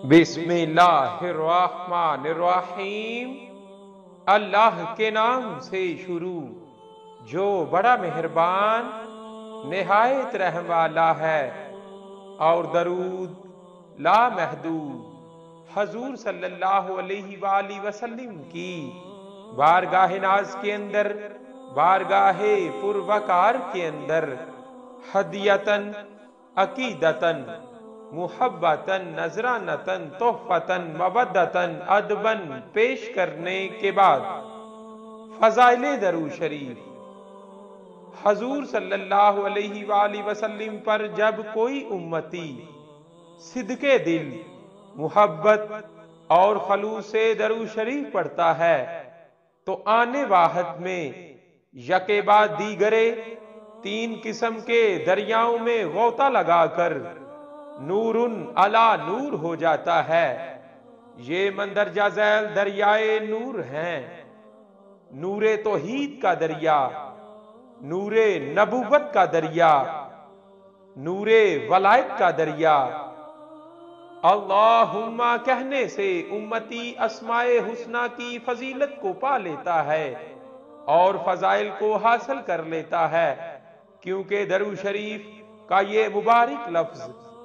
بسم اللہ الرحمن الرحیم۔ اللہ کے نام سے شروع جو بڑا مہربان نہایت رحم والا ہے، اور درود لا محدود حضور صلی اللہ علیہ وآلہ وسلم کی بارگاہ ناز کے اندر، بارگاہ پروقار کے اندر ہدیتاً، عقیدتاً، محبتاً، نذرانتاً، تحفتاً، مودتاً، ادباً پیش کرنے کے بعد فضائل درود شریف۔ حضور صلی اللہ علیہ وآلہ وسلم پر جب کوئی امتی صدق دل، محبت اور خلوص سے درود شریف پڑھتا ہے تو آنے واحد میں یکے بعد دیگرے تین قسم کے دریاؤں میں غوطہ لگا کر نورن علی نور ہو جاتا ہے۔ یہ مندرجہ ذیل دریائے نور ہیں: نور توحید کا دریا، نور نبوت کا دریا، نور ولایت کا دریا۔ اللہم کہنے سے امتی اسماء حسنہ کی فضیلت کو پا لیتا ہے اور فضائل کو حاصل کر لیتا ہے، کیونکہ درود شریف کا یہ مبارک لفظ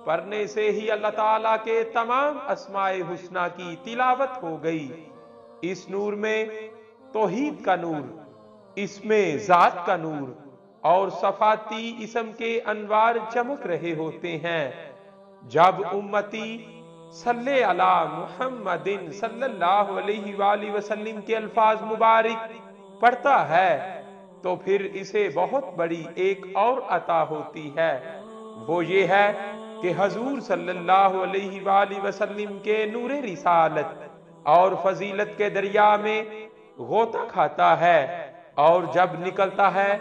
پڑھنے سے ہی اللہ تعالیٰ کے تمام اسماء حسنہ کی تلاوت ہو گئی۔ اس نور میں توحید کا نور، اس میں ذات کا نور اور صفاتی اسم کے انوار چمک رہے ہوتے ہیں۔ جب امتی صلی علی محمد صلی اللہ علیہ وآلہ وسلم کے الفاظ مبارک پڑھتا ہے تو پھر اسے بہت بڑی ایک اور عطا ہوتی ہے، وہ یہ ہے کہ حضور صلی اللہ علیہ وآلہ وسلم کے نور رسالت اور فضیلت کے دریا میں غوطہ کھاتا ہے، اور جب نکلتا ہے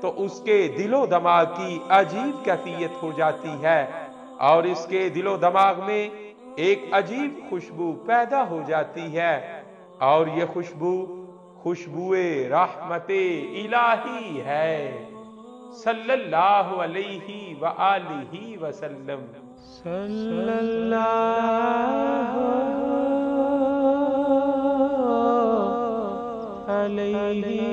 تو اس کے دل و دماغ کی عجیب کیفیت ہو جاتی ہے، اور اس کے دل و دماغ میں ایک عجیب خوشبو پیدا ہو جاتی ہے، اور یہ خوشبوئے رحمت الہی ہے صلی اللہ علیہ وآلہ وسلم۔ صلی اللہ علیہ